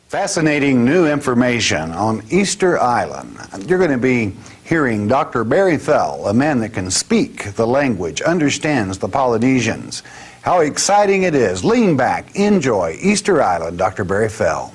Fascinating new information on Easter Island. You're going to be hearing Dr. Barry Fell, a man that can speak the language, understands the Polynesians. How exciting it is. Lean back, enjoy Easter Island, Dr. Barry Fell.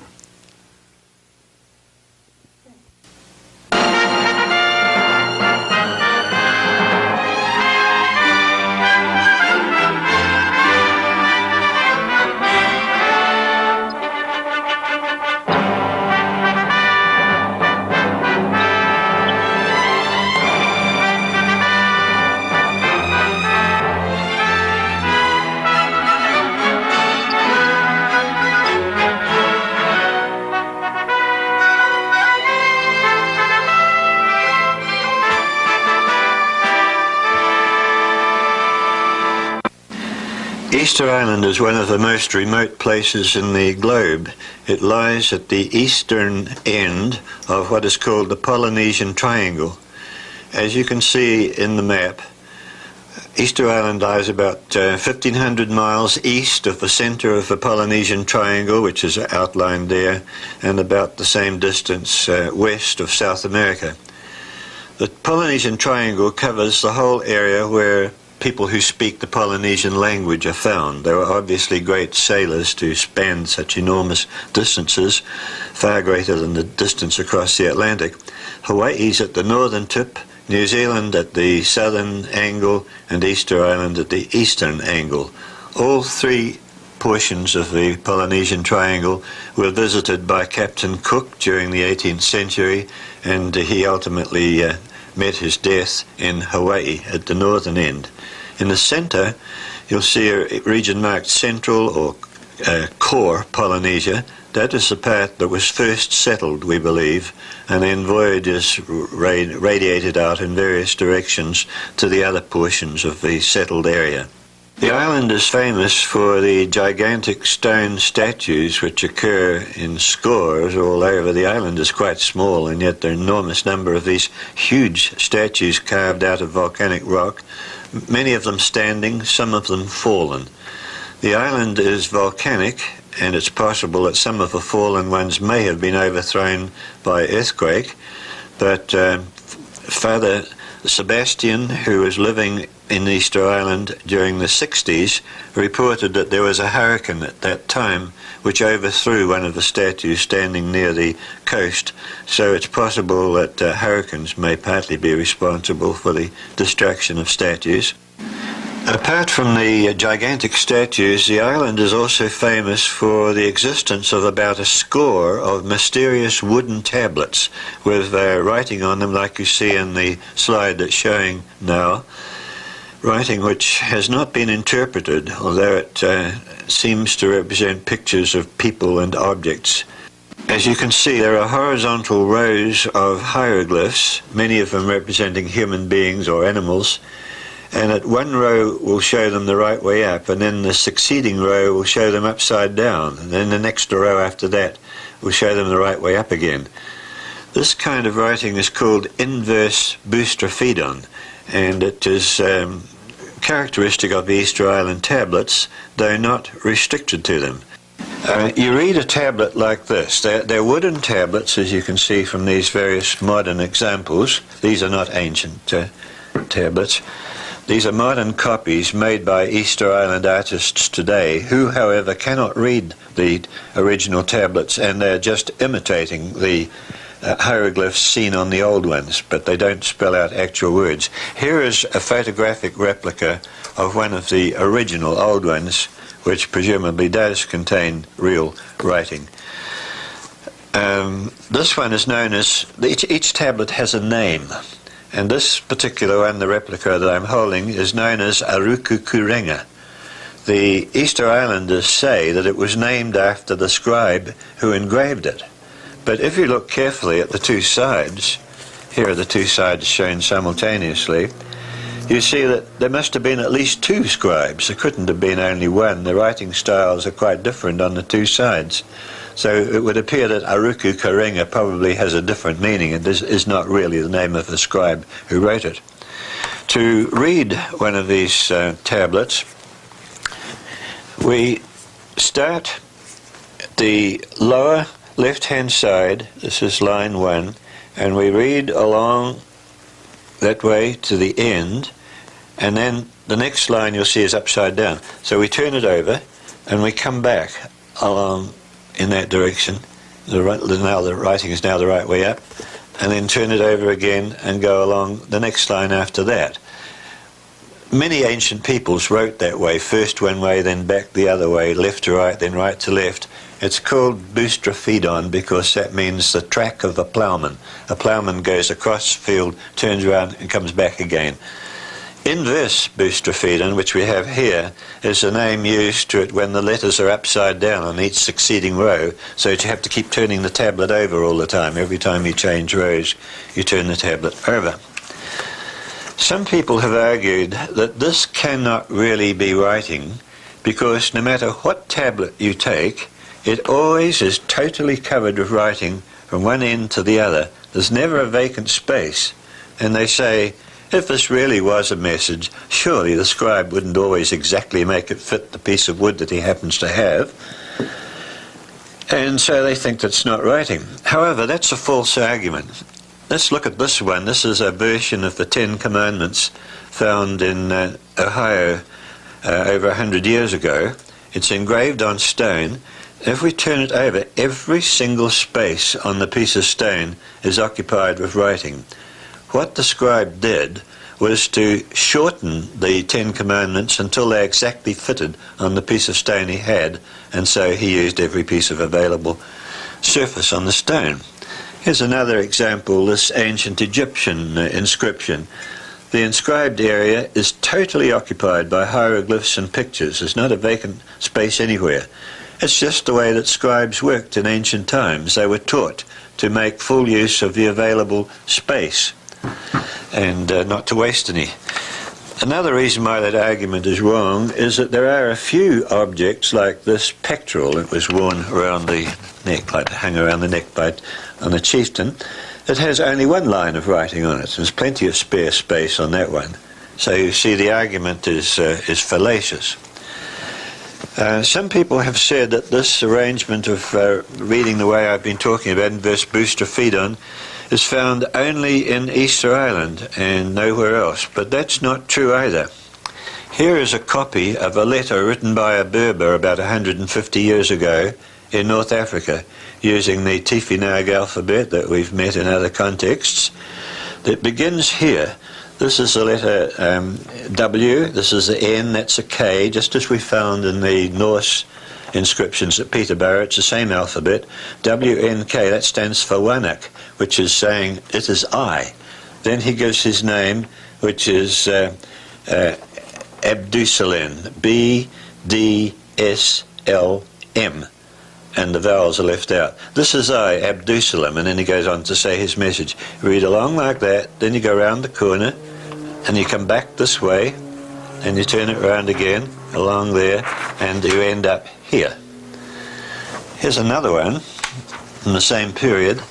Easter Island is one of the most remote places in the globe. It lies at the eastern end of what is called the Polynesian Triangle. As you can see in the map, Easter Island lies about 1,500 miles east of the center of the Polynesian Triangle, which is outlined there, and about the same distance west of South America. The Polynesian Triangle covers the whole area where people who speak the Polynesian language are found. There are obviously great sailors to span such enormous distances, far greater than the distance across the Atlantic. Hawaii's at the northern tip, New Zealand at the southern angle, and Easter Island at the eastern angle. All three portions of the Polynesian Triangle were visited by Captain Cook during the 18th century, and he ultimately met his death in Hawaii at the northern end. In the center, you'll see a region marked Central or Core Polynesia. That is the part that was first settled, we believe, and then voyages radiated out in various directions to the other portions of the settled area. The island is famous for the gigantic stone statues which occur in scores all over. The island is quite small, and yet there are an enormous number of these huge statues carved out of volcanic rock, many of them standing, some of them fallen. The island is volcanic, and it's possible that some of the fallen ones may have been overthrown by earthquake, but Father Sebastian, who was living in Easter Island during the 60s, reported that there was a hurricane at that time which overthrew one of the statues standing near the coast, so it's possible that hurricanes may partly be responsible for the destruction of statues. Apart from the gigantic statues, the island is also famous for the existence of about a score of mysterious wooden tablets with writing on them like you see in the slide that's showing now, writing which has not been interpreted, although it seems to represent pictures of people and objects. As you can see, there are horizontal rows of hieroglyphs, many of them representing human beings or animals, and at one row will show them the right way up, and then the succeeding row will show them upside down, and then the next row after that will show them the right way up again. This kind of writing is called inverse boustrophodon, and it is characteristic of the Easter Island tablets, though not restricted to them. You read a tablet like this. They're wooden tablets, as you can see from these various modern examples. These are not ancient tablets. These are modern copies made by Easter Island artists today, who, however, cannot read the original tablets, and they're just imitating the hieroglyphs seen on the old ones, but they don't spell out actual words. Here is a photographic replica of one of the original old ones, which presumably does contain real writing. This one is known as, each tablet has a name, and this particular one, the replica that I'm holding, is known as Aruku Kurenga. The Easter Islanders say that it was named after the scribe who engraved it. But if you look carefully at the two sides, here are the two sides shown simultaneously, you see that there must have been at least two scribes. There couldn't have been only one. The writing styles are quite different on the two sides. So it would appear that Aruku Kurenga probably has a different meaning. It is not really the name of the scribe who wrote it. To read one of these tablets, we start at the lower left-hand side, this is line 1, and we read along that way to the end, and then the next line you'll see is upside down. So we turn it over, and we come back along in that direction. Now the writing is now the right way up, and then turn it over again and go along the next line after that. Many ancient peoples wrote that way, first one way, then back the other way, left to right, then right to left. It's called boustrophodon because that means the track of a ploughman. A ploughman goes across the field, turns around and comes back again. Inverse boustrophodon, which we have here, is the name used to it when the letters are upside down on each succeeding row, so that you have to keep turning the tablet over all the time. Every time you change rows, you turn the tablet over. Some people have argued that this cannot really be writing because no matter what tablet you take, it always is totally covered with writing from one end to the other. There's never a vacant space. And they say, if this really was a message, surely the scribe wouldn't always exactly make it fit the piece of wood that he happens to have. And so they think that's not writing. However, that's a false argument. Let's look at this one. This is a version of the Ten Commandments found in Ohio over 100 years ago. It's engraved on stone. If we turn it over, every single space on the piece of stone is occupied with writing. What the scribe did was to shorten the Ten Commandments until they exactly fitted on the piece of stone he had, and so he used every piece of available surface on the stone. Here's another example, this ancient Egyptian inscription. The inscribed area is totally occupied by hieroglyphs and pictures. There's not a vacant space anywhere. It's just the way that scribes worked in ancient times. They were taught to make full use of the available space and not to waste any. Another reason why that argument is wrong is that there are a few objects like this pectoral that was worn around the neck, like hung around the neck on a chieftain, that has only one line of writing on it. There's plenty of spare space on that one. So you see the argument is fallacious. Some people have said that this arrangement of reading the way I've been talking about, inverse boustrophodon, is found only in Easter Island and nowhere else, but that's not true either. Here is a copy of a letter written by a Berber about 150 years ago in North Africa using the Deciphering alphabet that we've met in other contexts. It begins here. This is the letter W, this is the N, that's a K, just as we found in the Norse inscriptions at Peterborough. It's the same alphabet. WNK, that stands for Wanak, which is saying, it is I. Then he gives his name, which is Abdusalim, B-D-S-L-M, and the vowels are left out. This is I, Abdusalim, and then he goes on to say his message. Read along like that, then you go around the corner, and you come back this way, and you turn it around again, along there, and you end up here. Here's another one from the same period,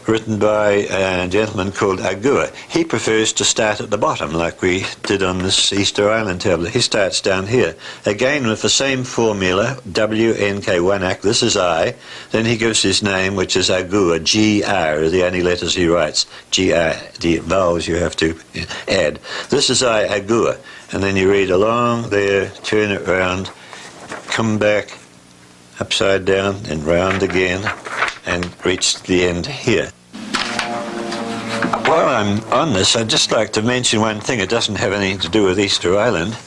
written by a gentleman called Agua. He prefers to start at the bottom, like we did on this Easter Island tablet. He starts down here, again with the same formula, W-N-K, Wanak, this is I. Then he gives his name, which is Agua, G-R, are the only letters he writes. G-R, the vowels you have to add. This is I, Agua. And then you read along there, turn it round, come back, upside down, and round again, and reach the end here. While I'm on this, I'd just like to mention one thing. It doesn't have anything to do with Easter Island,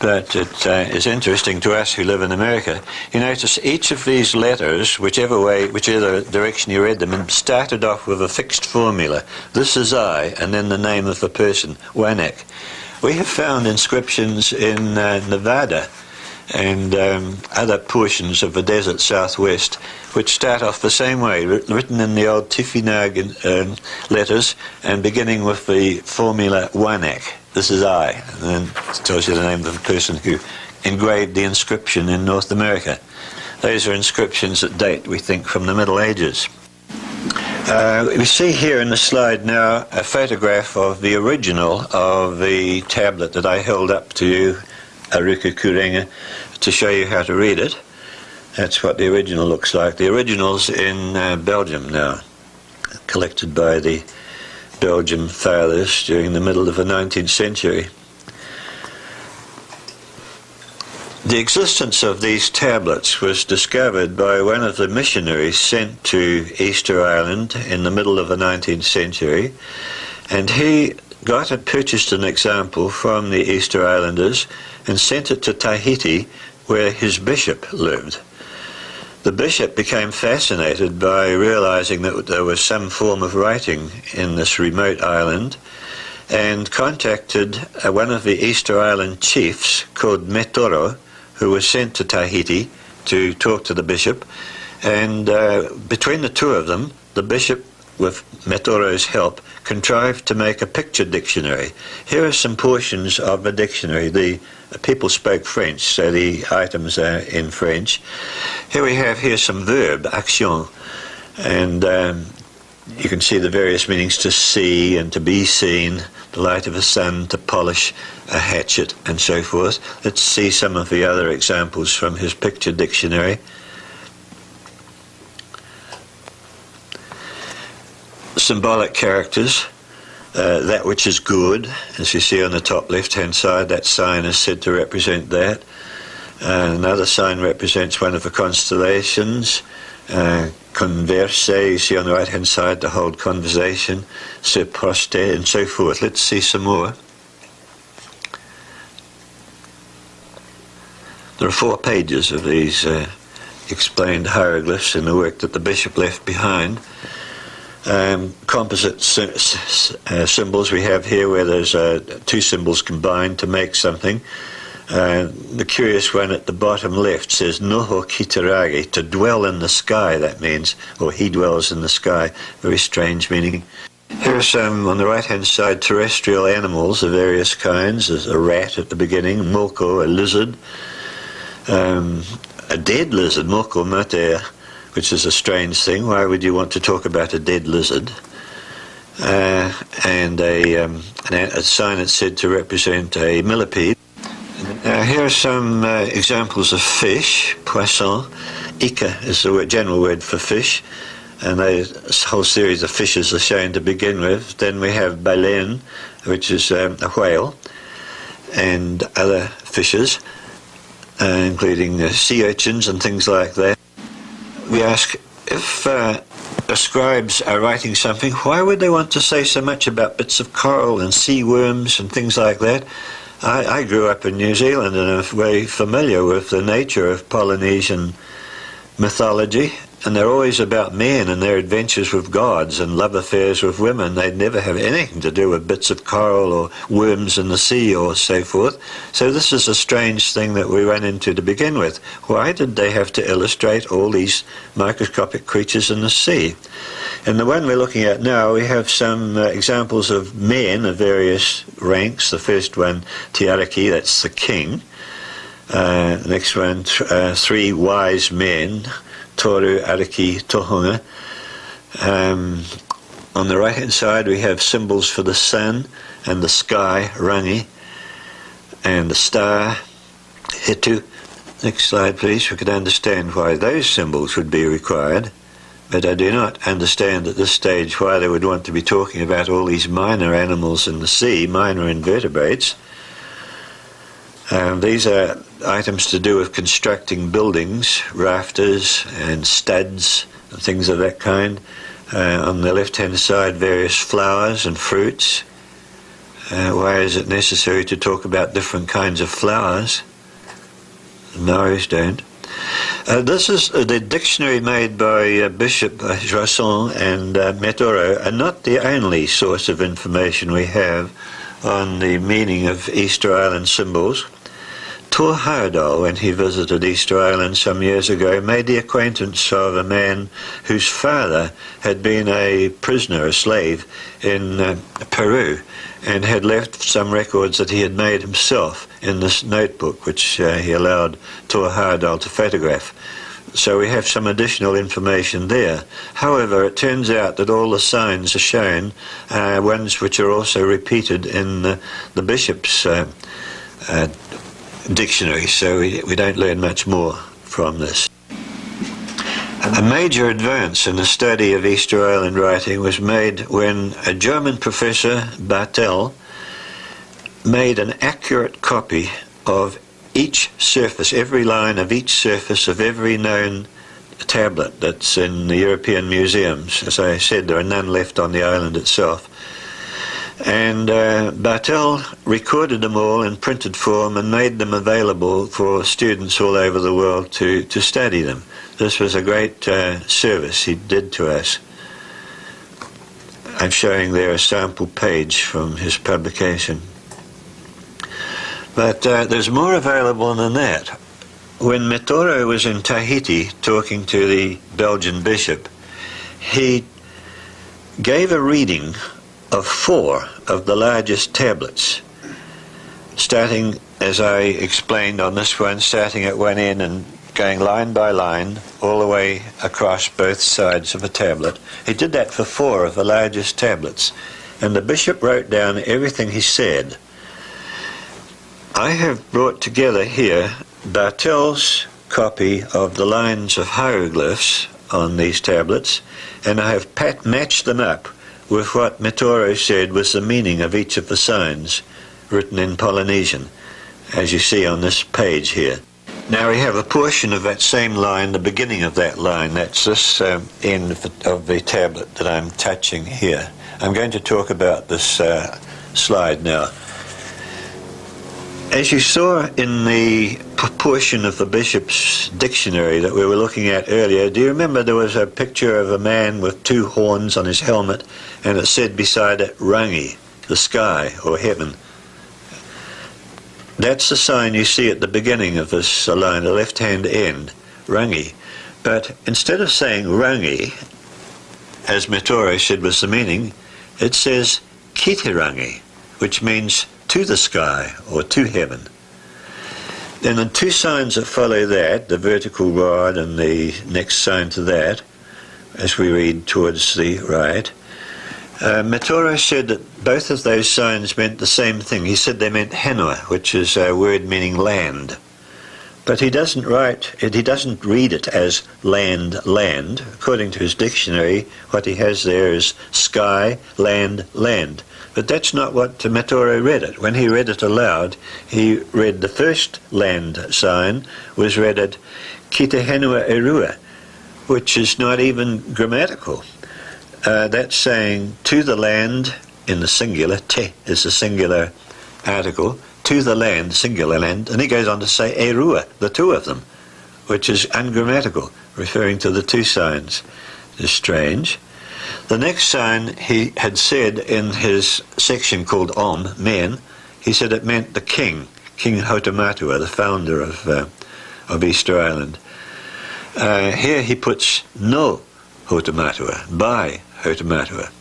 but it is interesting to us who live in America. You notice each of these letters, whichever direction you read them, started off with a fixed formula. This is I, and then the name of the person, Wanak. We have found inscriptions in Nevada and other portions of the desert southwest which start off the same way, written in the old Deciphering letters and beginning with the formula Wanak. This is I, and then it tells you the name of the person who engraved the inscription in North America. Those are inscriptions that date, we think, from the Middle Ages. We see here in the slide now a photograph of the original of the tablet that I held up to you, Aruka Kurenga, to show you how to read it. That's what the original looks like. The original's in Belgium now, collected by the Belgian fathers during the middle of the 19th century. The existence of these tablets was discovered by one of the missionaries sent to Easter Island in the middle of the 19th century, and he purchased an example from the Easter Islanders and sent it to Tahiti, where his bishop lived. The bishop became fascinated by realizing that there was some form of writing in this remote island, and contacted one of the Easter Island chiefs called Metoro, who was sent to Tahiti to talk to the bishop. And between the two of them, the bishop, with Metoro's help, contrived to make a picture dictionary. Here are some portions of a dictionary. The people spoke French, so the items are in French. Here we have some verb, action, and you can see the various meanings: to see and to be seen, the light of a sun, to polish a hatchet, and so forth. Let's see some of the other examples from his picture dictionary. Symbolic characters, that which is good, as you see on the top left-hand side, that sign is said to represent that. Another sign represents one of the constellations. Converse, you see on the right-hand side, to hold conversation. Se proste, and so forth. Let's see some more. There are 4 pages of these explained hieroglyphs in the work that the bishop left behind. Composite symbols we have here, where there's 2 symbols combined to make something. The curious one at the bottom left says noho kitaragi, to dwell in the sky, that means, or he dwells in the sky. Very strange meaning. Here are some, on the right hand side, terrestrial animals of various kinds. There's a rat at the beginning, moko, a lizard, a dead lizard, moko mater, which is a strange thing. Why would you want to talk about a dead lizard? And a sign that's said to represent a millipede. Here are some examples of fish. Poisson. Ika is the general word for fish, and a whole series of fishes are shown to begin with. Then we have baleine, which is a whale, and other fishes, including sea urchins and things like that. We ask, if the scribes are writing something, why would they want to say so much about bits of coral and sea worms and things like that? I grew up in New Zealand and am very familiar with the nature of Polynesian mythology, and they're always about men and their adventures with gods and love affairs with women. They'd never have anything to do with bits of coral or worms in the sea or so forth. So this is a strange thing that we run into to begin with. Why did they have to illustrate all these microscopic creatures in the sea? And the one we're looking at now, we have some examples of men of various ranks. The first one, Tiaraki, that's the king. The next one, 3 wise men, Toru, Araki, Tohunga. On the right-hand side, we have symbols for the sun and the sky, Rangi, and the star, Hitu. Next slide, please. We could understand why those symbols would be required, but I do not understand at this stage why they would want to be talking about all these minor animals in the sea, minor invertebrates. These are items to do with constructing buildings, rafters and studs and things of that kind. On the left-hand side, various flowers and fruits. Why is it necessary to talk about different kinds of flowers? The Maoris don't. This is the dictionary made by Bishop Joisson and Metoro, and not the only source of information we have on the meaning of Easter Island symbols. Tor Heyerdahl, when he visited Easter Island some years ago, made the acquaintance of a man whose father had been a prisoner, a slave, in Peru, and had left some records that he had made himself in this notebook, which he allowed Tor Heyerdahl to photograph. So we have some additional information there. However, it turns out that all the signs are shown, ones which are also repeated in the bishop's dictionary, so we don't learn much more from this. A major advance in the study of Easter Island writing was made when a German professor, Bartel, made an accurate copy of each surface, every line of each surface of every known tablet that's in the European museums. As I said, there are none left on the island itself. And Bartel recorded them all in printed form and made them available for students all over the world to study them. This was a great service he did to us. I'm showing there a sample page from his publication. But there's more available than that. When Metoro was in Tahiti talking to the Belgian bishop, he gave a reading of 4 of the largest tablets, starting, as I explained on this one, starting at one end and going line by line all the way across both sides of a tablet. He did that for 4 of the largest tablets, and the bishop wrote down everything he said. I have brought together here Bartel's copy of the lines of hieroglyphs on these tablets, and I have matched them up with what Metoro said was the meaning of each of the signs written in Polynesian, as you see on this page here. Now we have a portion of that same line, the beginning of that line. That's this end of the tablet that I'm touching here. I'm going to talk about this slide now. As you saw in the portion of the bishop's dictionary that we were looking at earlier, do you remember there was a picture of a man with 2 horns on his helmet, and it said beside it, Rangi, the sky or heaven? That's the sign you see at the beginning of this line, the left-hand end, Rangi. But instead of saying Rangi, as Metoro said was the meaning, it says Kitirangi, which means to the sky or to heaven. Then the 2 signs that follow that, the vertical rod and the next sign to that, as we read towards the right, Metoro said that both of those signs meant the same thing. He said they meant henua, which is a word meaning land. But he doesn't read it as land, land. According to his dictionary, what he has there is sky, land, land. But that's not what Metoro read it. When he read it aloud, he read the first land sign was read at Kita henua erua, which is not even grammatical. That's saying to the land in the singular, te is the singular article, to the land, singular land, and he goes on to say erua, the 2 of them, which is ungrammatical, referring to the 2 signs. It's strange. The next sign he had said in his section called men, he said it meant the king, King Hotematua, the founder of Easter Island. Here he puts no Hotematua, by Hotematua,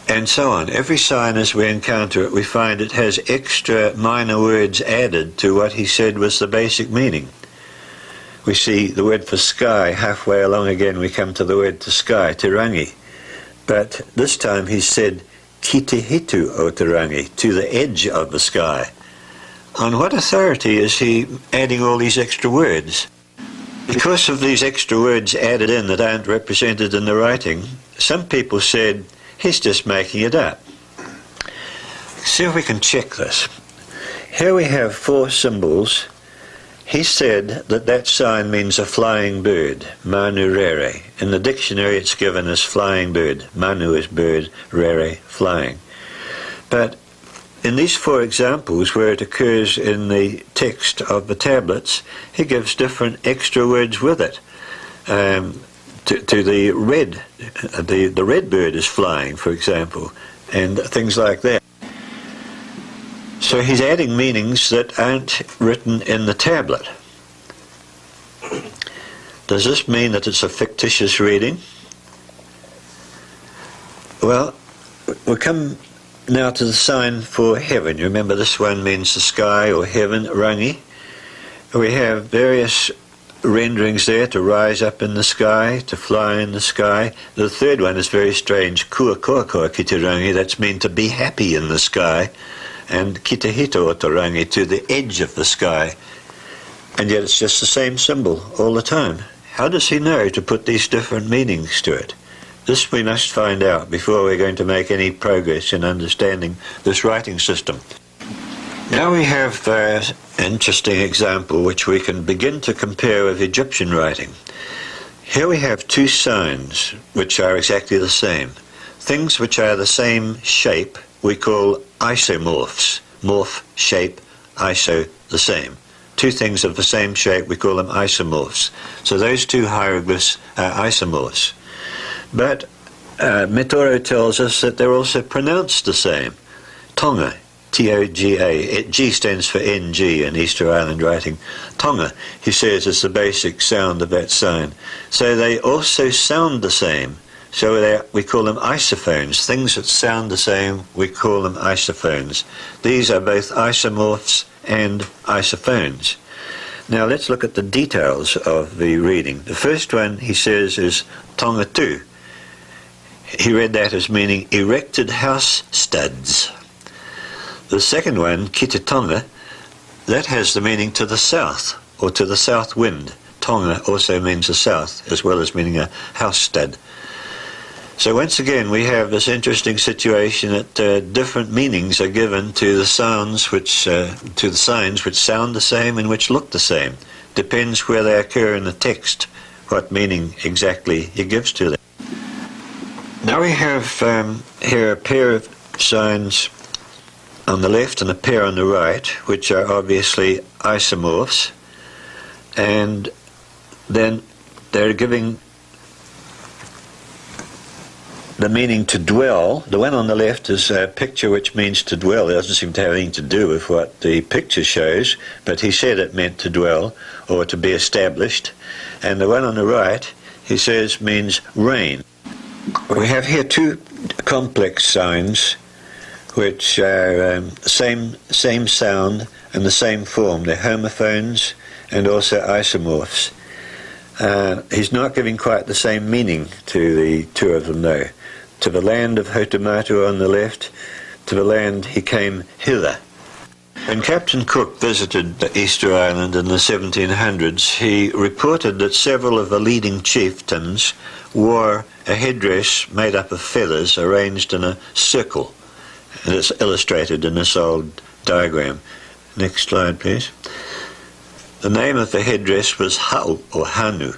and so on. Every sign as we encounter it, we find it has extra minor words added to what he said was the basic meaning. We see the word for sky halfway along again, we come to the word to sky, Tirangi. But this time he said Kitihitu o Tirangi, to the edge of the sky. On what authority is he adding all these extra words? Because of these extra words added in that aren't represented in the writing, some people said he's just making it up. See if we can check this. Here we have 4 symbols. He said that sign means a flying bird, manu rere. In the dictionary it's given as flying bird. Manu is bird, rere, flying. But in these 4 examples where it occurs in the text of the tablets, he gives different extra words with it. To the red, the red bird is flying, for example, and things like that. So he's adding meanings that aren't written in the tablet. Does this mean that it's a fictitious reading? Well, we'll come now to the sign for heaven. You remember this one means the sky or heaven, rangi. We have various renderings there: to rise up in the sky, to fly in the sky. The 3rd one is very strange, kua koa koa ki te rangi, that's mean to be happy in the sky, and ki te hito o te rangi, to the edge of the sky. And yet it's just the same symbol all the time. How does he know to put these different meanings to it? This we must find out before we're going to make any progress in understanding this writing system. Now we have an interesting example which we can begin to compare with Egyptian writing. Here we have two signs which are exactly the same. Things which are the same shape we call isomorphs. Morph, shape, iso, the same. Two things of the same shape, we call them isomorphs. So those two hieroglyphs are isomorphs. But Metoro tells us that they're also pronounced the same. Tonga, T-O-G-A. G stands for N-G in Easter Island writing. Tonga, he says, is the basic sound of that sign. So they also sound the same. So we call them isophones. Things that sound the same, we call them isophones. These are both isomorphs and isophones. Now let's look at the details of the reading. The first one, he says, is Tonga 2. He read that as meaning erected house studs. The second one, Kitatonga, that has the meaning to the south, or to the south wind. Tonga also means the south, as well as meaning a house stud. So once again, we have this interesting situation that different meanings are given to the sounds which, to the signs which sound the same and which look the same. Depends where they occur in the text, what meaning exactly he gives to them. Now we have here a pair of signs on the left and a pair on the right, which are obviously isomorphs, and then they're giving the meaning to dwell. The one on the left is a picture which means to dwell. It doesn't seem to have anything to do with what the picture shows, but he said it meant to dwell or to be established. And the one on the right, he says, means reign. We have here two complex signs which are same sound and the same form. They're homophones and also isomorphs. He's not giving quite the same meaning to the two of them though. To the land of Hotomato on the left, to the land he came hither. When Captain Cook visited the Easter Island in the 1700s, he reported that several of the leading chieftains wore a headdress made up of feathers arranged in a circle. And it's illustrated in this old diagram. Next slide, please. The name of the headdress was Hau, or Hanu.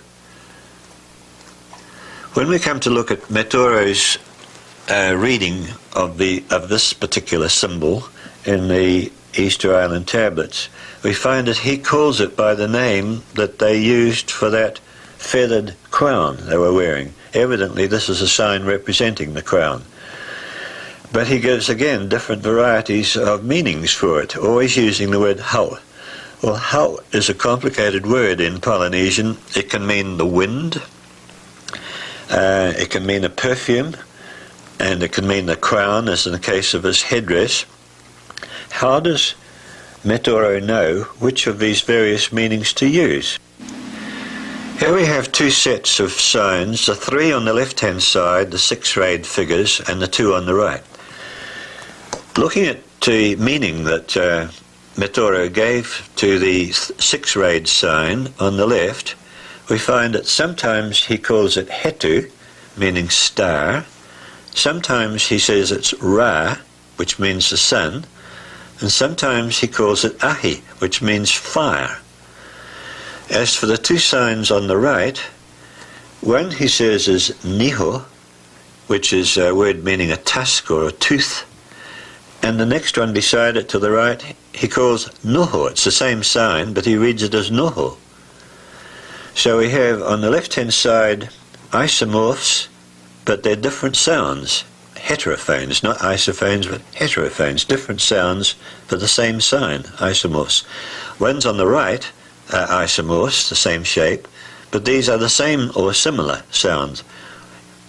When we come to look at Metoro's reading of this particular symbol in the Easter Island tablets, we find that he calls it by the name that they used for that feathered crown they were wearing. Evidently this is a sign representing the crown. But he gives again different varieties of meanings for it, always using the word hau. Well, hau is a complicated word in Polynesian. It can mean the wind, it can mean a perfume, and it can mean the crown, as in the case of his headdress. How does Metoro know which of these various meanings to use? Here we have two sets of signs, the three on the left-hand side, the six-rayed figures, and the two on the right. Looking at the meaning that Metoro gave to the six-rayed sign on the left, we find that sometimes he calls it Hetu, meaning star. Sometimes he says it's Ra, which means the sun. And sometimes he calls it Ahi, which means fire. As for the two signs on the right, one he says is Niho, which is a word meaning a tusk or a tooth. And the next one beside it to the right, he calls Noho. It's the same sign, but he reads it as Noho. So we have on the left-hand side isomorphs, but they're different sounds. Heterophones, not isophones, but heterophones, different sounds for the same sign, isomorphs. Ones on the right are isomorphs, the same shape, but these are the same or similar sounds.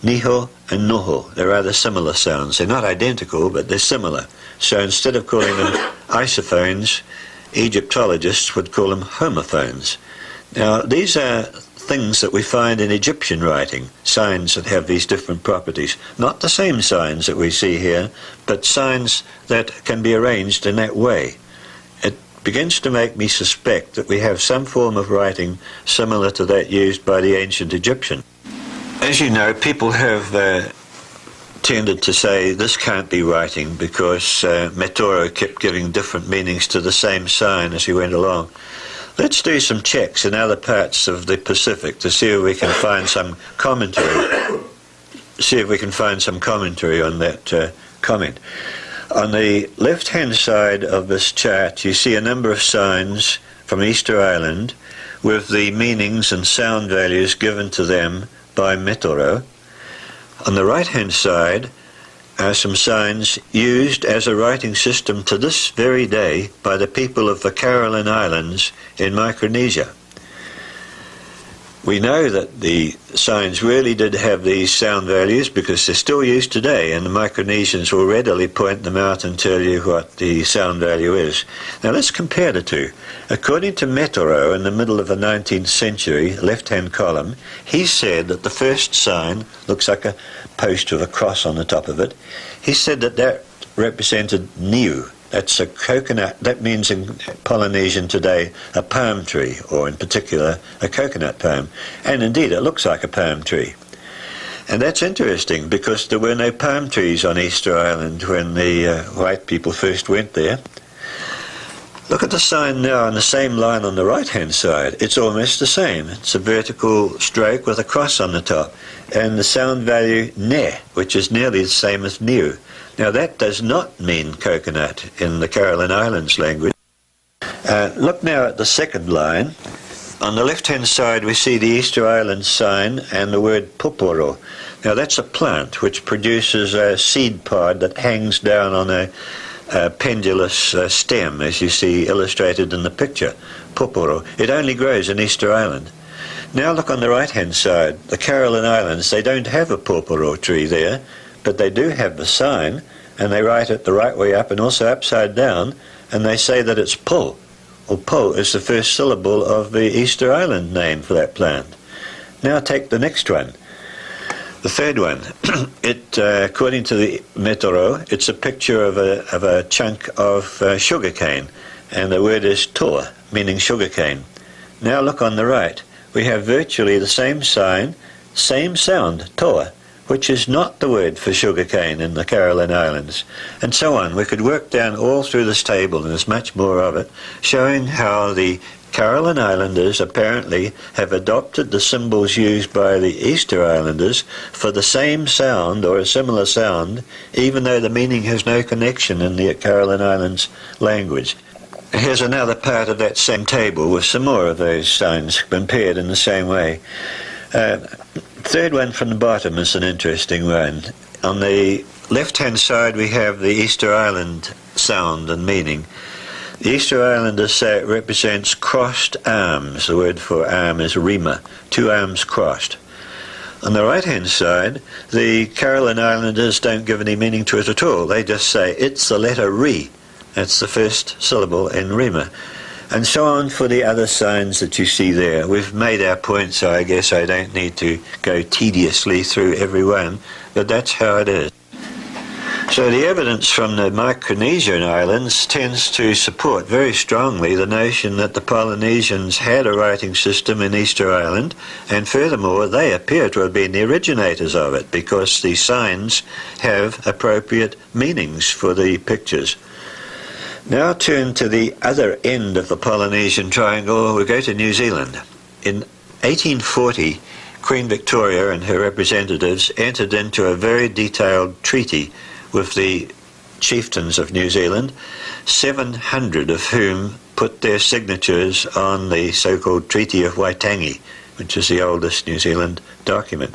Niho and Noho, they're rather similar sounds. They're not identical, but they're similar. So instead of calling them isophones, Egyptologists would call them homophones. Now, these are things that we find in Egyptian writing, signs that have these different properties. Not the same signs that we see here, but signs that can be arranged in that way. It begins to make me suspect that we have some form of writing similar to that used by the ancient Egyptian. As you know, people have tended to say this can't be writing because Metoro kept giving different meanings to the same sign as he went along. Let's do some checks in other parts of the Pacific to see if we can find some commentary. See if we can find some commentary on that comment. On the left-hand side of this chart, you see a number of signs from Easter Island with the meanings and sound values given to them by Metoro. On the right-hand side are some signs used as a writing system to this very day by the people of the Caroline Islands in Micronesia. We know that the signs really did have these sound values because they're still used today, and the Micronesians will readily point them out and tell you what the sound value is. Now let's compare the two. According to Metoro, in the middle of the 19th century, left-hand column, he said that the first sign looks like a post with a cross on the top of it. He said that that represented Niu. That's a coconut. That means in Polynesian today a palm tree, or in particular a coconut palm. And indeed it looks like a palm tree. And that's interesting because there were no palm trees on Easter Island when the white people first went there. Look at the sign now on the same line on the right-hand side. It's almost the same. It's a vertical stroke with a cross on the top. And the sound value ne, which is nearly the same as Niu. Now that does not mean coconut in the Caroline Islands language. Look now at the second line. On the left-hand side we see the Easter Islands sign and the word poporo. Now that's a plant which produces a seed pod that hangs down on a pendulous stem, as you see illustrated in the picture. Poporo. It only grows in Easter Island. Now look on the right-hand side. The Caroline Islands, they don't have a poporo tree there, but they do have the sign, and they write it the right way up and also upside down, and they say that it's po, or po is the first syllable of the Easter Island name for that plant. Now take the next one. The third one, according to the Metoro, it's a picture of a chunk of sugar cane, and the word is toa, meaning sugar cane. Now look on the right. We have virtually the same sign, same sound, toa, which is not the word for sugar cane in the Caroline Islands, and so on. We could work down all through this table, and there's much more of it, showing how the Caroline Islanders apparently have adopted the symbols used by the Easter Islanders for the same sound or a similar sound, even though the meaning has no connection in the Caroline Islands language. Here's another part of that same table with some more of those signs compared in the same way. Third one from the bottom is an interesting one. On the left-hand side we have the Easter Island sound and meaning. The Easter Islanders say it represents crossed arms. The word for arm is rima, two arms crossed. On the right-hand side, the Caroline Islanders don't give any meaning to it at all. They just say it's the letter re. That's the first syllable in rima. And so on for the other signs that you see there. We've made our point, so I guess I don't need to go tediously through every one, but that's how it is. So the evidence from the Micronesian islands tends to support very strongly the notion that the Polynesians had a writing system in Easter Island, and furthermore they appear to have been the originators of it because the signs have appropriate meanings for the pictures. Now turn to the other end of the Polynesian triangle. We go to New Zealand. In 1840, Queen Victoria and her representatives entered into a very detailed treaty with the chieftains of New Zealand, 700 of whom put their signatures on the so-called Treaty of Waitangi, which is the oldest New Zealand document.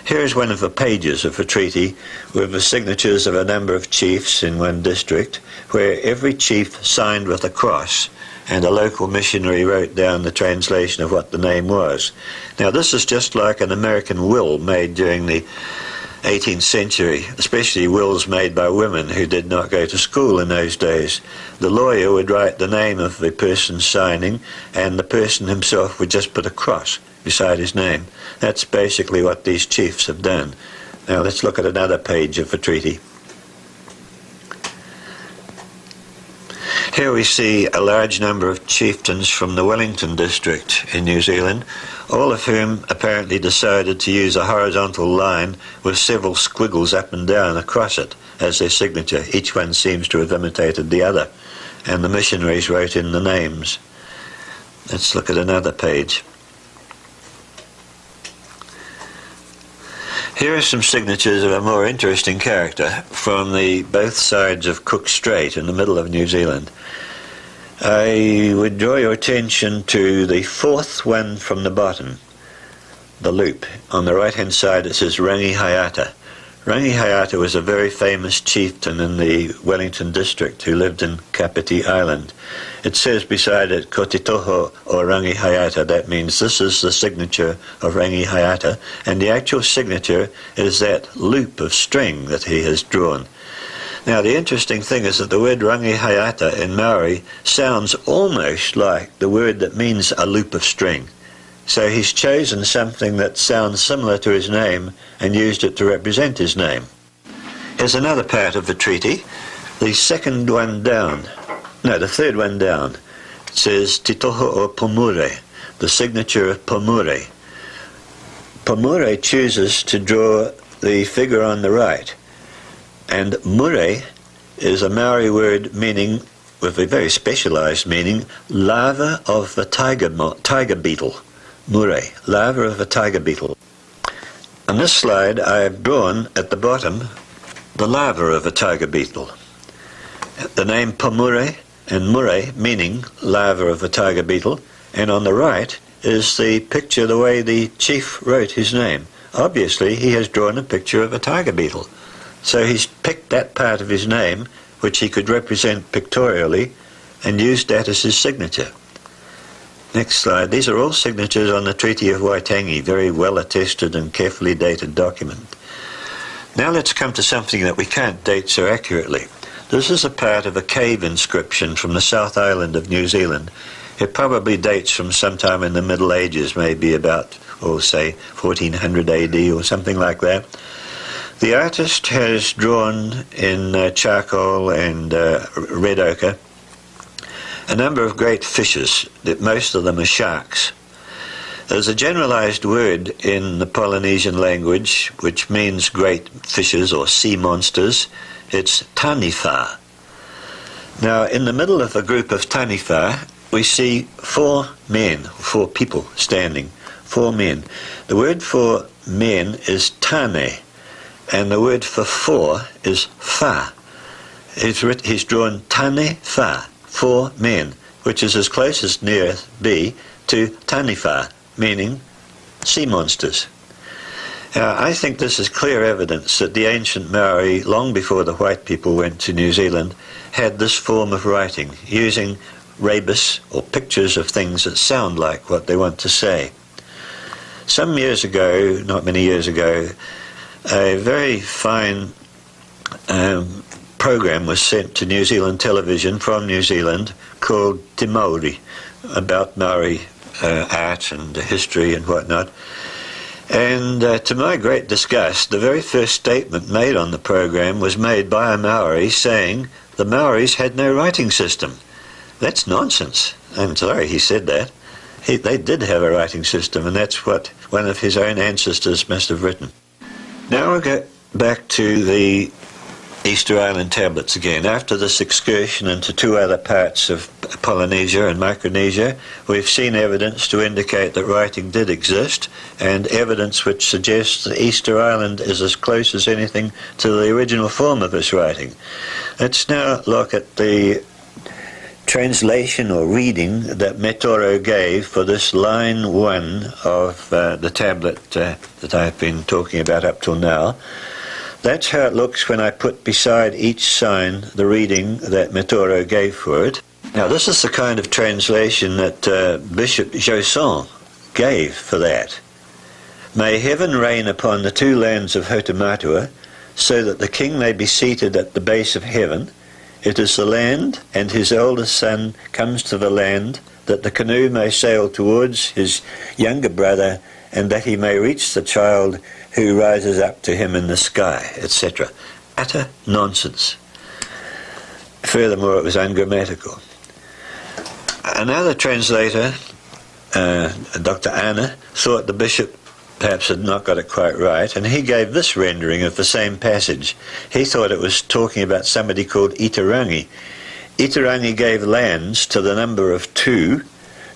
Here is one of the pages of the treaty with the signatures of a number of chiefs in one district, where every chief signed with a cross, and a local missionary wrote down the translation of what the name was. Now this is just like an American will made during the 18th century, especially wills made by women who did not go to school in those days. The lawyer would write the name of the person signing, and the person himself would just put a cross beside his name. That's basically what these chiefs have done. Now let's look at another page of the treaty. Here we see a large number of chieftains from the Wellington district in New Zealand, all of whom apparently decided to use a horizontal line with several squiggles up and down across it as their signature. Each one seems to have imitated the other, and the missionaries wrote in the names. Let's look at another page. Here are some signatures of a more interesting character from both sides of Cook Strait in the middle of New Zealand. I would draw your attention to the fourth one from the bottom, the loop. On the right-hand side it says Rangi Hayata. Rangi Hayata was a very famous chieftain in the Wellington district who lived in Kapiti Island. It says beside it, Kotitoho or Rangi Hayata. That means this is the signature of Rangi Hayata, and the actual signature is that loop of string that he has drawn. Now the interesting thing is that the word Rangi Hayata in Maori sounds almost like the word that means a loop of string. So he's chosen something that sounds similar to his name and used it to represent his name. Here's another part of the treaty. The second one down, no, the third one down. It says Titoho o Pomure, the signature of Pomure. Pomure chooses to draw the figure on the right. And mure is a Maori word meaning, with a very specialised meaning, larva of the tiger beetle. Mure, larva of a tiger beetle. On this slide I have drawn at the bottom the larva of a tiger beetle. The name Pomure and Mure meaning larva of a tiger beetle, and on the right is the picture the way the chief wrote his name. Obviously he has drawn a picture of a tiger beetle. So he's picked that part of his name which he could represent pictorially and used that as his signature. Next slide. These are all signatures on the Treaty of Waitangi, very well attested and carefully dated document. Now let's come to something that we can't date so accurately. This is a part of a cave inscription from the South Island of New Zealand. It probably dates from sometime in the Middle Ages, maybe about, say, 1400 AD or something like that. The artist has drawn in charcoal and red ochre a number of great fishes, that most of them are sharks. There's a generalized word in the Polynesian language which means great fishes or sea monsters. It's taniwha. Now in the middle of a group of taniwha we see four people standing, four men. The word for men is tane, and the word for four is fa. He's drawn tane fa, four men, which is as close as near be to taniwha, meaning sea monsters. I think this is clear evidence that the ancient Maori, long before the white people went to New Zealand, had this form of writing, using rebus, or pictures of things that sound like what they want to say. Some years ago, not many years ago, a very fine program was sent to New Zealand television from New Zealand called Te Maori, about Maori art and history and whatnot. And to my great disgust, the very first statement made on the program was made by a Maori saying the Maoris had no writing system. That's nonsense. I'm sorry he said that. They did have a writing system, and that's what one of his own ancestors must have written. Now we'll go back to the Easter Island tablets again. After this excursion into two other parts of Polynesia and Micronesia, we've seen evidence to indicate that writing did exist, and evidence which suggests that Easter Island is as close as anything to the original form of this writing. Let's now look at the translation or reading that Metoro gave for this line 1 of the tablet that I've been talking about up till now. That's how it looks when I put beside each sign the reading that Metoro gave for it. Now this is the kind of translation that Bishop Josson gave for that. May heaven reign upon the two lands of Hotumatua, so that the king may be seated at the base of heaven. It is the land, and his eldest son comes to the land, that the canoe may sail towards his younger brother, and that he may reach the child who rises up to him in the sky, etc. Utter nonsense. Furthermore, it was ungrammatical. Another translator, Dr. Anna, thought the bishop perhaps had not got it quite right, and he gave this rendering of the same passage. He thought it was talking about somebody called Itarangi. Itarangi gave lands to the number of 2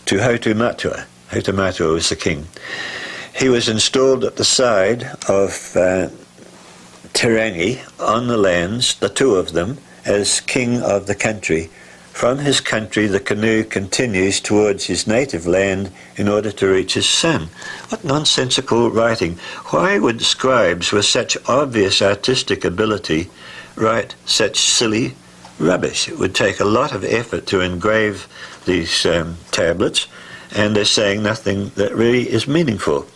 to Hotumatua. Hotumatua was the king. He was installed at the side of Tirangi on the lands, the 2 of them, as king of the country. From his country the canoe continues towards his native land in order to reach his son. What nonsensical writing. Why would scribes with such obvious artistic ability write such silly rubbish? It would take a lot of effort to engrave these tablets, and they're saying nothing that really is meaningful.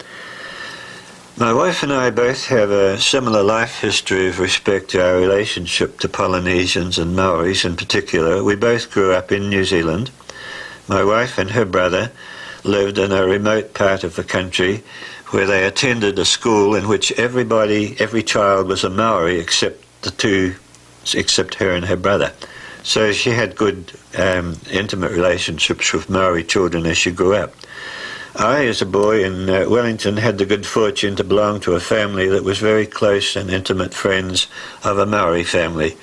My wife and I both have a similar life history with respect to our relationship to Polynesians and Maoris in particular. We both grew up in New Zealand. My wife and her brother lived in a remote part of the country where they attended a school in which every child was a Maori except her and her brother. So she had good intimate relationships with Maori children as she grew up. I, as a boy in Wellington, had the good fortune to belong to a family that was very close and intimate friends of a Maori family,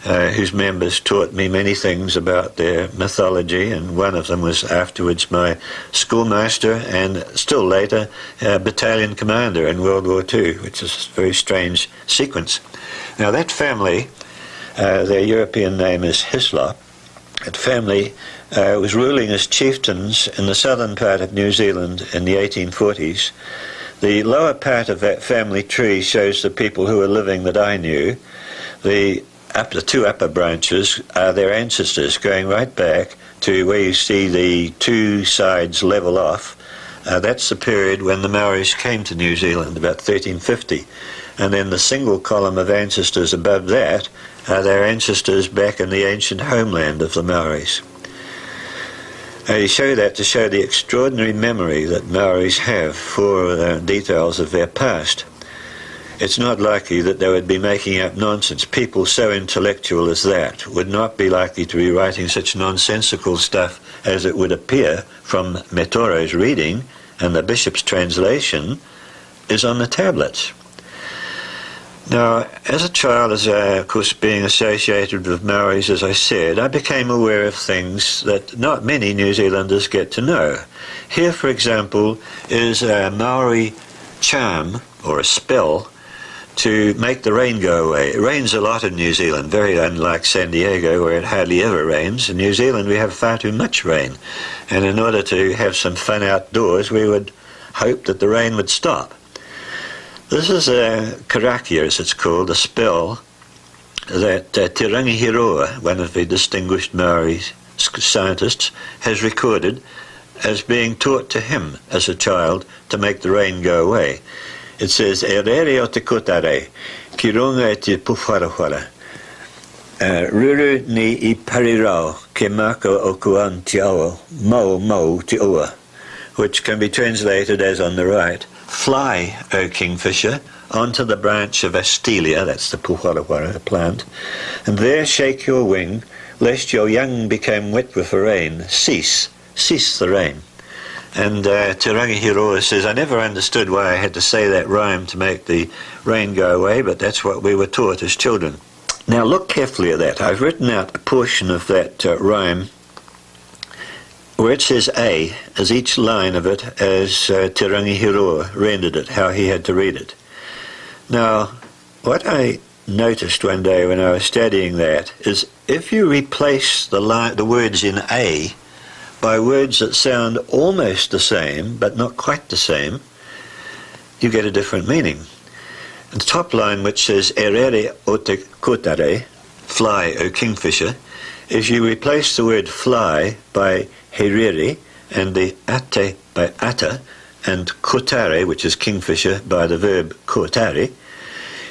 whose members taught me many things about their mythology, and one of them was afterwards my schoolmaster and still later battalion commander in World War II, which is a very strange sequence. Now that family, their European name is Hislop, that family was ruling as chieftains in the southern part of New Zealand in the 1840s. The lower part of that family tree shows the people who were living that I knew. The 2 upper branches are their ancestors, going right back to where you see the 2 sides level off. That's the period when the Maoris came to New Zealand, about 1350. And then the single column of ancestors above that are their ancestors back in the ancient homeland of the Maoris. I show that to show the extraordinary memory that Maoris have for details of their past. It's not likely that they would be making up nonsense. People so intellectual as that would not be likely to be writing such nonsensical stuff as it would appear from Metoro's reading, and the bishop's translation is on the tablets. Now, as a child, of course, being associated with Maoris, as I said, I became aware of things that not many New Zealanders get to know. Here, for example, is a Maori charm, or a spell, to make the rain go away. It rains a lot in New Zealand, very unlike San Diego, where it hardly ever rains. In New Zealand, we have far too much rain. And in order to have some fun outdoors, we would hope that the rain would stop. This is a karakia, as it's called, a spell that Te Rangihiroa, one of the distinguished Maori scientists, has recorded as being taught to him as a child to make the rain go away. It says, "E rere o te kotare, ki runga e te puwharawhara. Ruru ni I parirau, ke mako o kuan te awa, mau te ua," which can be translated as on the right, "Fly, O kingfisher, onto the branch of Astelia," that's the puwharawhara plant, "and there shake your wing, lest your young become wet with the rain. Cease the rain." And Te Rangihiroa says, "I never understood why I had to say that rhyme to make the rain go away, but that's what we were taught as children." Now look carefully at that. I've written out a portion of that rhyme where it says A, as each line of it as Te Rangihiroa rendered it, how he had to read it. Now, what I noticed one day when I was studying that is if you replace the words in A by words that sound almost the same, but not quite the same, you get a different meaning. And the top line, which says, "Erere o te kotare," fly, O kingfisher, if you replace the word fly by herere, and the ate by ata, and kotare, which is kingfisher, by the verb kotare,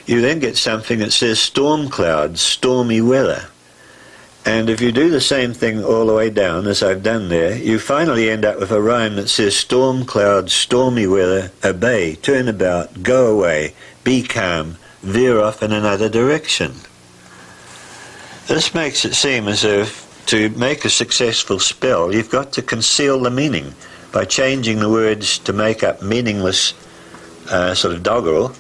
you then get something that says storm clouds, stormy weather. And if you do the same thing all the way down, as I've done there, you finally end up with a rhyme that says storm clouds, stormy weather, obey, turn about, go away, be calm, veer off in another direction. This makes it seem as if to make a successful spell, you've got to conceal the meaning by changing the words to make up meaningless sort of doggerel,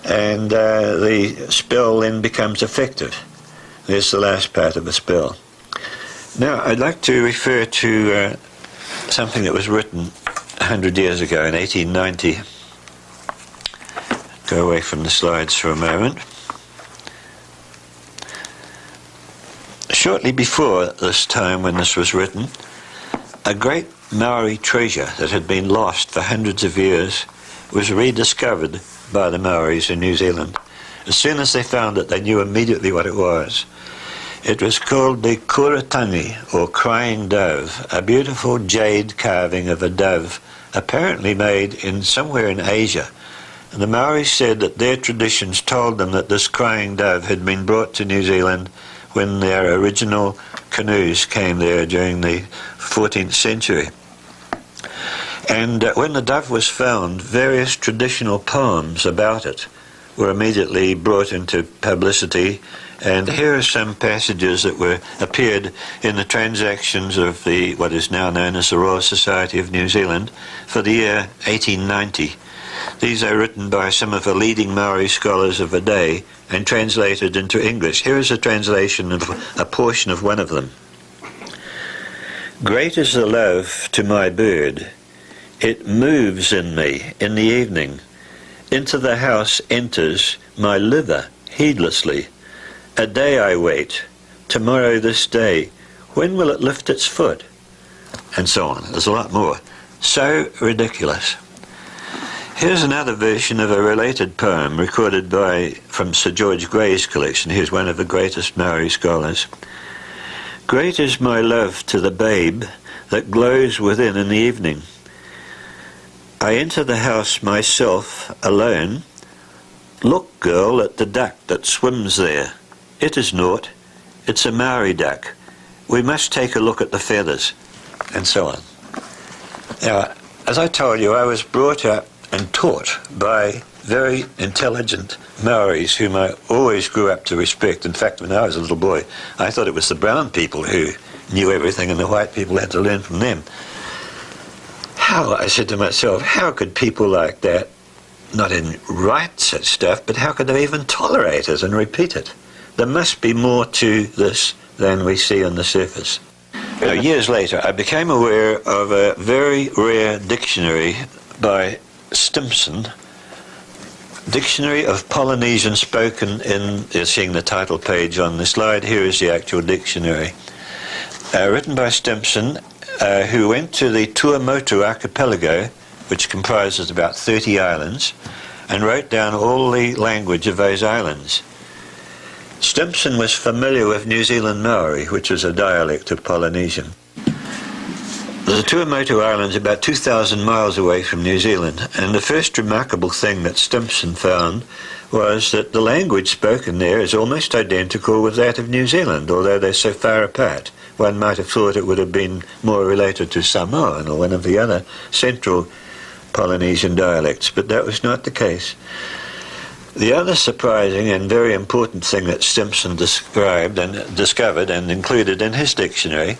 and the spell then becomes effective. There's the last part of the spell. Now, I'd like to refer to something that was written 100 years ago in 1890. Go away from the slides for a moment. Shortly before this time when this was written, a great Maori treasure that had been lost for hundreds of years was rediscovered by the Maoris in New Zealand. As soon as they found it, they knew immediately what it was. It was called the Kuratangi, or Crying Dove, a beautiful jade carving of a dove, apparently made somewhere in Asia. And the Maoris said that their traditions told them that this crying dove had been brought to New Zealand when their original canoes came there during the 14th century. And when the dove was found, various traditional poems about it were immediately brought into publicity, and here are some passages that appeared in the transactions of what is now known as the Royal Society of New Zealand for the year 1890. These are written by some of the leading Maori scholars of the day and translated into English. Here is a translation of a portion of one of them. Great is the love to my bird. It moves in me in the evening. Into the house enters my liver heedlessly. A day I wait. Tomorrow this day. When will it lift its foot? And so on. There's a lot more. So ridiculous. Here's another version of a related poem recorded from Sir George Grey's collection. He's one of the greatest Maori scholars. Great is my love to the babe that glows within in the evening. I enter the house myself alone. Look, girl, at the duck that swims there. It is naught. It's a Maori duck. We must take a look at the feathers. And so on. Now, as I told you, I was brought up and taught by very intelligent Maoris whom I always grew up to respect. In fact, when I was a little boy, I thought it was the brown people who knew everything and the white people had to learn from them. How, I said to myself, how could people like that not only write such stuff, but how could they even tolerate it and repeat it? There must be more to this than we see on the surface. Now, years later, I became aware of a very rare dictionary by Stimson, Dictionary of Polynesian Spoken in, you're seeing the title page on the slide, here is the actual dictionary. Written by Stimson, who went to the Tuamotu archipelago, which comprises about 30 islands, and wrote down all the language of those islands. Stimson was familiar with New Zealand Maori, which is a dialect of Polynesian. The Tuamotu Islands are about 2,000 miles away from New Zealand, and the first remarkable thing that Stimson found was that the language spoken there is almost identical with that of New Zealand, although they're so far apart. One might have thought it would have been more related to Samoan or one of the other central Polynesian dialects, but that was not the case. The other surprising and very important thing that Stimson described and discovered and included in his dictionary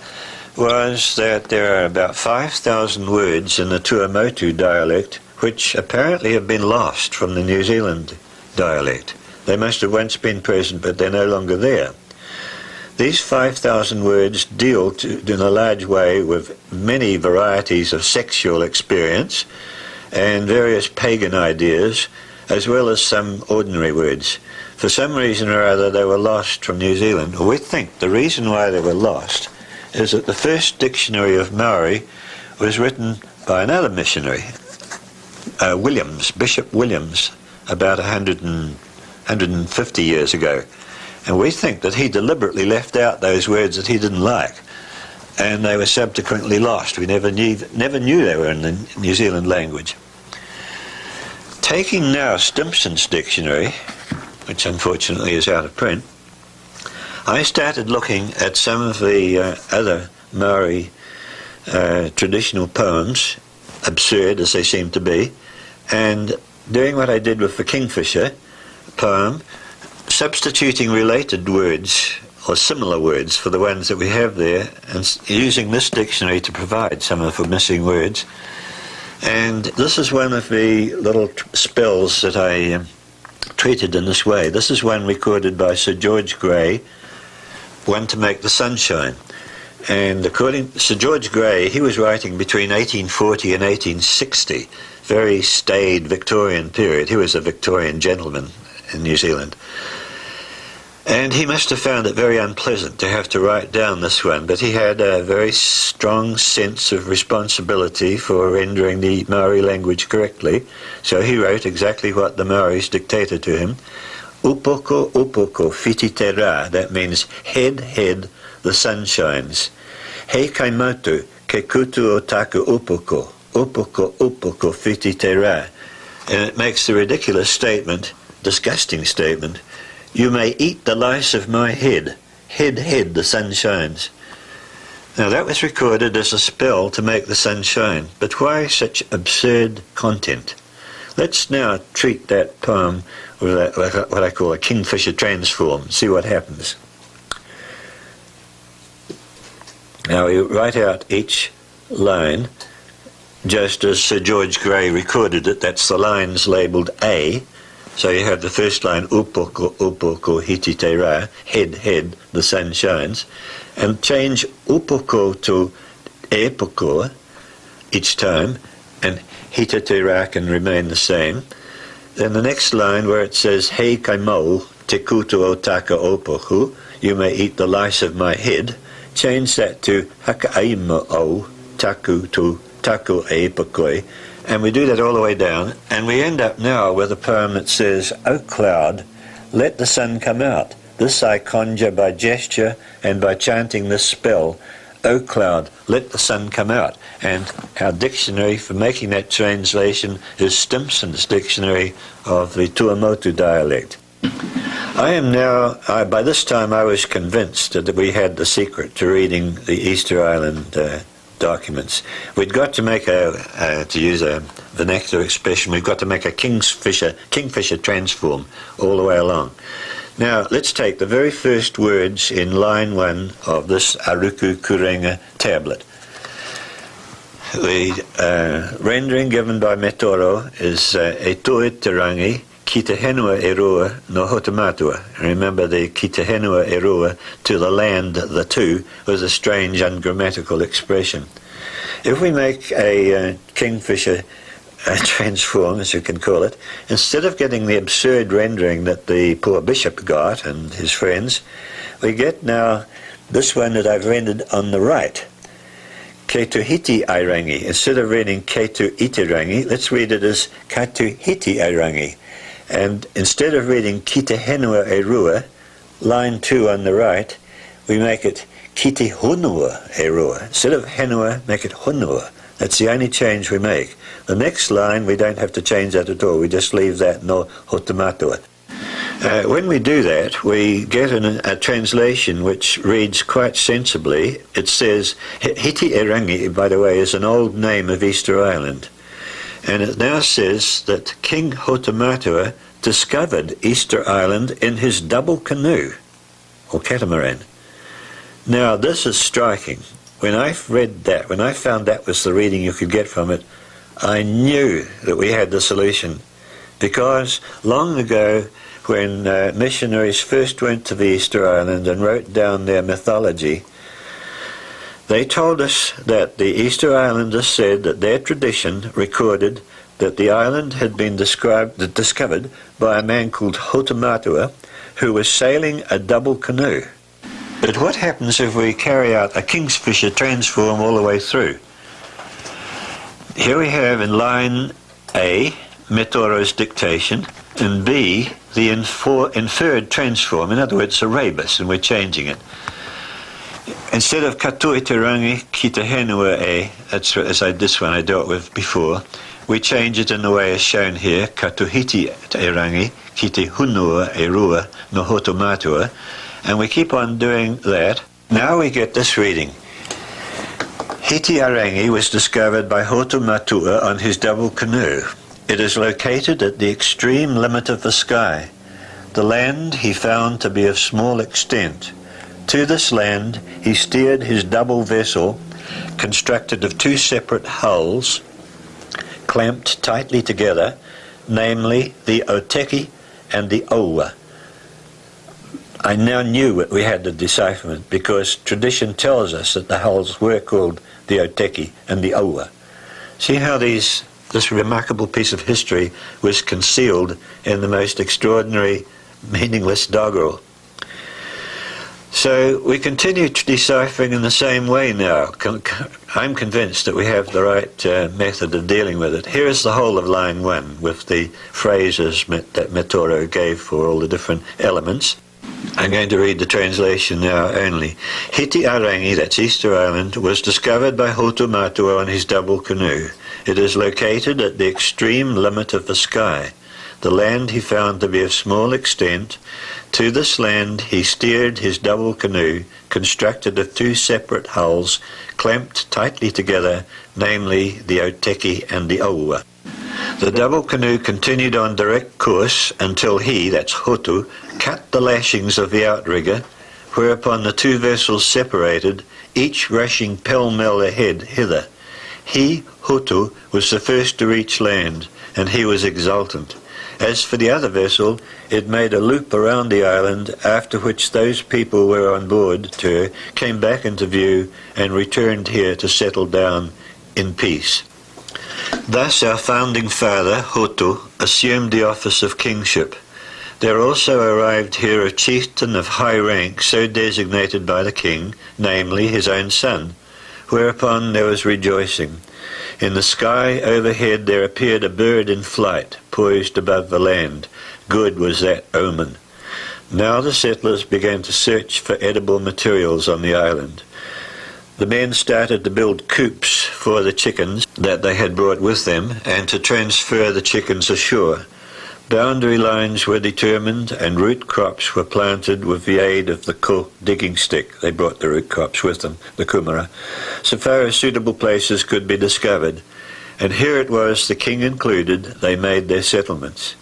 was that there are about 5,000 words in the Tuamotu dialect which apparently have been lost from the New Zealand dialect. They must have once been present, but they're no longer there. These 5,000 words deal in a large way with many varieties of sexual experience and various pagan ideas, as well as some ordinary words. For some reason or other, they were lost from New Zealand. We think the reason why they were lost is that the first dictionary of Maori was written by another missionary, Bishop Williams, about 150 years ago. And we think that he deliberately left out those words that he didn't like, and they were subsequently lost. We never knew they were in the New Zealand language. Taking now Stimson's dictionary, which unfortunately is out of print, I started looking at some of the other Maori traditional poems, absurd as they seem to be, and doing what I did with the Kingfisher poem, substituting related words or similar words for the ones that we have there, and using this dictionary to provide some of the missing words. And this is one of the little spells that I treated in this way. This is one recorded by Sir George Grey, one to make the sunshine. And according to Sir George Grey, he was writing between 1840 and 1860, very staid Victorian period. He was a Victorian gentleman in New Zealand. And he must have found it very unpleasant to have to write down this one, but he had a very strong sense of responsibility for rendering the Maori language correctly, so he wrote exactly what the Maoris dictated to him. Upoko, upoko, fiti te rā, that means head, head, the sun shines. Hei kaimotu, ke kutu o taku upoko, upoko, upoko, fiti te rā. And it makes the ridiculous statement, disgusting statement, you may eat the lice of my head. Head, head, the sun shines. Now that was recorded as a spell to make the sun shine, but why such absurd content? Let's now treat that poem with what I call a kingfisher transform, see what happens. Now we write out each line just as Sir George Grey recorded it. That's the lines labelled A. So you have the first line, upoko, upoko, hiti te rā, head, head, the sun shines, and change upoko to epoko each time, and hita te rā can remain the same. Then the next line where it says, hei kaimau, te kutu o taka opoku, you may eat the lice of my head, change that to hakaima o, taku to taku epokoi, and we do that all the way down, and we end up now with a poem that says, O cloud, let the sun come out. This I conjure by gesture and by chanting this spell. O cloud, let the sun come out. And our dictionary for making that translation is Stimson's Dictionary of the Tuamotu dialect. I am now, by this time I was convinced that we had the secret to reading the Easter Island documents. We'd got to make to use a vernacular expression, we've got to make a kingfisher transform all the way along. Now let's take the very first words in line 1 of this Aruku Kurenga tablet. The rendering given by Metoro is e toe te rangi ki te henua e rua no hotomatua. Remember, the ki te henua e rua, to the land, the two, was a strange ungrammatical expression. If we make a kingfisher transform, as you can call it, instead of getting the absurd rendering that the poor bishop got and his friends, we get now this one that I've rendered on the right. Ke tu hiti airangi. Instead of reading ke tu itirangi, let's read it as ka tu hiti airangi. And instead of reading ki te henua e rua, line 2 on the right, we make it ki te honua e rua. Instead of henua, make it honua. That's the only change we make. The next line, we don't have to change that at all. We just leave that no hotomatua. When we do that, we get a translation which reads quite sensibly. It says, Hiti Erangi, by the way, is an old name of Easter Island. And it now says that King Hotomatua discovered Easter Island in his double canoe, or catamaran. Now this is striking. When I read that, when I found that was the reading you could get from it, I knew that we had the solution. Because long ago, when missionaries first went to the Easter Island and wrote down their mythology, they told us that the Easter Islanders said that their tradition recorded that the island had been discovered by a man called Hotomatua, who was sailing a double canoe. But what happens if we carry out a kingfisher transform all the way through? Here we have in line A, Metoro's dictation, and B, the inferred transform, in other words, a rebus, and we're changing it. Instead of katui te rangi ki te henua e, that's this one I dealt with before, we change it in the way as shown here, katuhiti te rangi ki te hunua e rua no hotomatua, and we keep on doing that. Now we get this reading. Hiti Arangi was discovered by Hotomatua on his double canoe. It is located at the extreme limit of the sky. The land he found to be of small extent. To this land he steered his double vessel, constructed of two separate hulls, clamped tightly together, namely the Oteki and the Owa. I now knew that we had the decipherment because tradition tells us that the hulls were called the Oteki and the Owa. See how this remarkable piece of history was concealed in the most extraordinary, meaningless doggerel. So we continue deciphering in the same way now. I'm convinced that we have the right method of dealing with it. Here is the whole of line 1 with the phrases that Metoro gave for all the different elements. I'm going to read the translation now only. Hiti Arangi, that's Easter Island, was discovered by Hotu Matua on his double canoe. It is located at the extreme limit of the sky. The land he found to be of small extent. To this land he steered his double canoe, constructed of two separate hulls, clamped tightly together, namely the Oteki and the Owa. The double canoe continued on direct course until he, that's Hotu, cut the lashings of the outrigger, whereupon the two vessels separated, each rushing pell-mell ahead hither. He, Hotu, was the first to reach land, and he was exultant. As for the other vessel, it made a loop around the island, after which those people were on board to her came back into view and returned here to settle down in peace. Thus our founding father, Hotu, assumed the office of kingship. There also arrived here a chieftain of high rank, so designated by the king, namely his own son, whereupon there was rejoicing. In the sky overhead there appeared a bird in flight, poised above the land. Good was that omen. Now the settlers began to search for edible materials on the island. The men started to build coops for the chickens that they had brought with them and to transfer the chickens ashore. Boundary lines were determined and root crops were planted with the aid of the digging stick. They brought the root crops with them, the kumara, so far as suitable places could be discovered. And here it was, the king included, they made their settlements.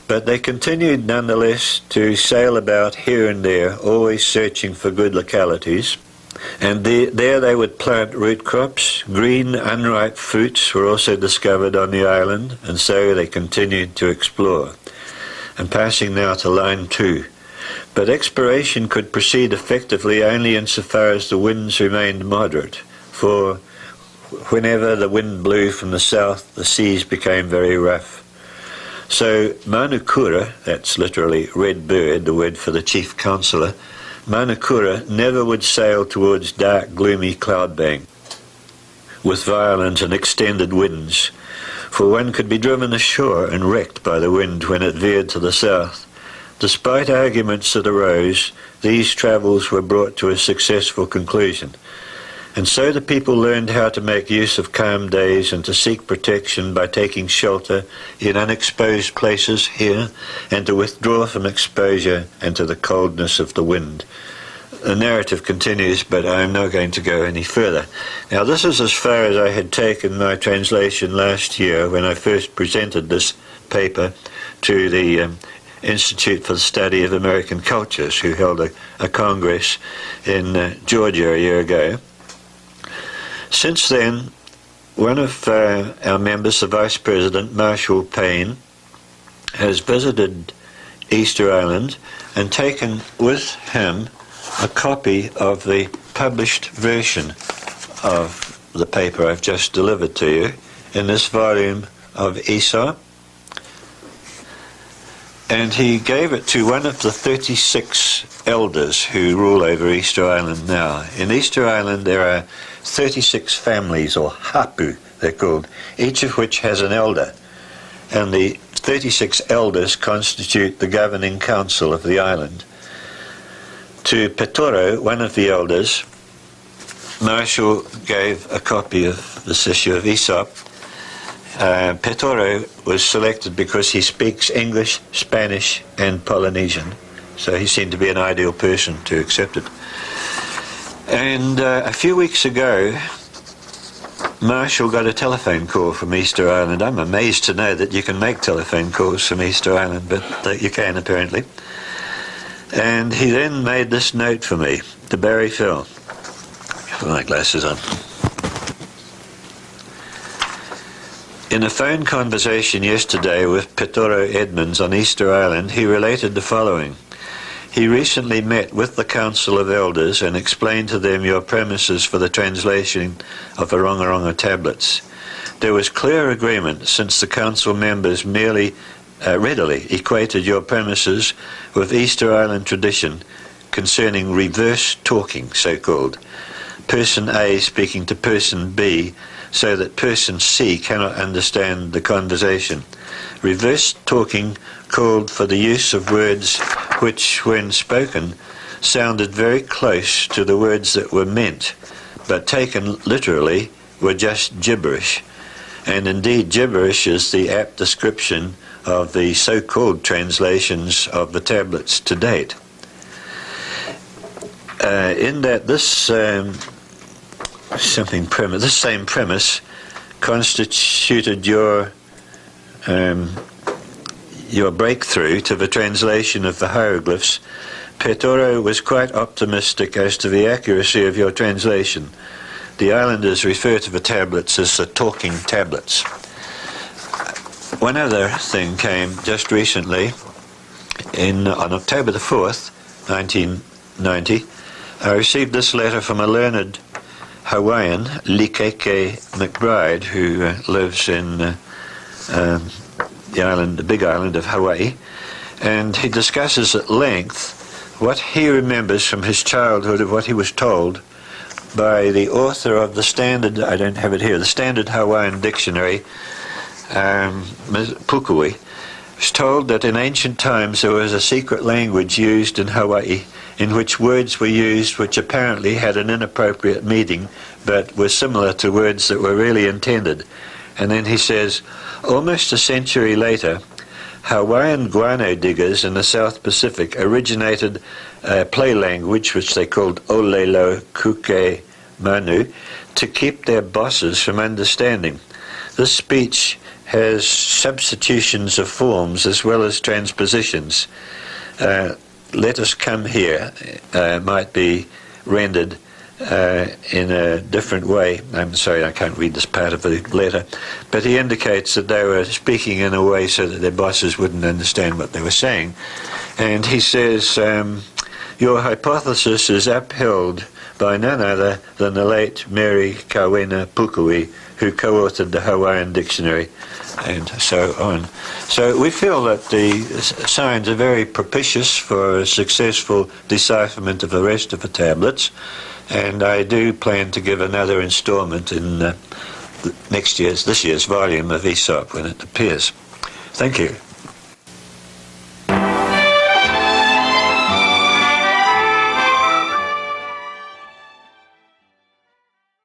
But they continued nonetheless to sail about here and there, always searching for good localities. And there they would plant root crops. Green, unripe fruits were also discovered on the island, and so they continued to explore. I'm passing now to line 2. But exploration could proceed effectively only insofar as the winds remained moderate, for whenever the wind blew from the south, the seas became very rough. So Manukura, that's literally red bird, the word for the chief counsellor, Manukura never would sail towards dark, gloomy cloud bank with violent and extended winds, for one could be driven ashore and wrecked by the wind when it veered to the south. Despite arguments that arose, these travels were brought to a successful conclusion. And so the people learned how to make use of calm days and to seek protection by taking shelter in unexposed places here and to withdraw from exposure and to the coldness of the wind. The narrative continues, but I'm not going to go any further. Now this is as far as I had taken my translation last year when I first presented this paper to the Institute for the Study of American Cultures, who held a congress in Georgia a year ago. Since then, one of our members, the Vice President, Marshall Payne, has visited Easter Island and taken with him a copy of the published version of the paper I've just delivered to you in this volume of Aesop. And he gave it to one of the 36 elders who rule over Easter Island now. In Easter Island there are 36 families, or hapu they're called, each of which has an elder. And the 36 elders constitute the governing council of the island. To Petoro, one of the elders, Marshall gave a copy of this issue of Aesop. Petoro was selected because he speaks English, Spanish and Polynesian, so he seemed to be an ideal person to accept it. And a few weeks ago, Marshall got a telephone call from Easter Island. I'm amazed to know that you can make telephone calls from Easter Island, but you can apparently. And he then made this note for me. to Barry Phil. Put my glasses on. In a phone conversation yesterday with Petoro Edmonds on Easter Island, he related the following. He recently met with the Council of Elders and explained to them your premises for the translation of the Rongorongo tablets. There was clear agreement, since the council members merely readily equated your premises with Easter Island tradition concerning reverse talking, so-called. Person A speaking to person B, so that person C cannot understand the conversation. Reverse talking called for the use of words which, when spoken, sounded very close to the words that were meant, but taken literally were just gibberish. And indeed, gibberish is the apt description of the so-called translations of the tablets to date. In that this same premise constituted your breakthrough to the translation of the hieroglyphs, Petoro was quite optimistic as to the accuracy of your translation. The islanders refer to the tablets as the talking tablets. One other thing came just recently. On October the 4th, 1990, I received this letter from a learned Hawaiian, Likeke McBride, who lives in the big island of Hawaii, and he discusses at length what he remembers from his childhood of what he was told by the author of the standard, I don't have it here, the Standard Hawaiian Dictionary, Pukui. Was told that in ancient times there was a secret language used in Hawaii in which words were used which apparently had an inappropriate meaning but were similar to words that were really intended. And then he says, almost a century later, Hawaiian guano diggers in the South Pacific originated a play language which they called Olelo Kuke Manu to keep their bosses from understanding. This speech has substitutions of forms as well as transpositions. Let us come here might be rendered in a different way. I'm sorry, I can't read this part of the letter, but he indicates that they were speaking in a way so that their bosses wouldn't understand what they were saying. And he says, your hypothesis is upheld by none other than the late Mary Kawena Pukui, who co-authored the Hawaiian Dictionary, and so on. So we feel that the signs are very propitious for a successful decipherment of the rest of the tablets, and I do plan to give another installment in this year's volume of Aesop when it appears. Thank you.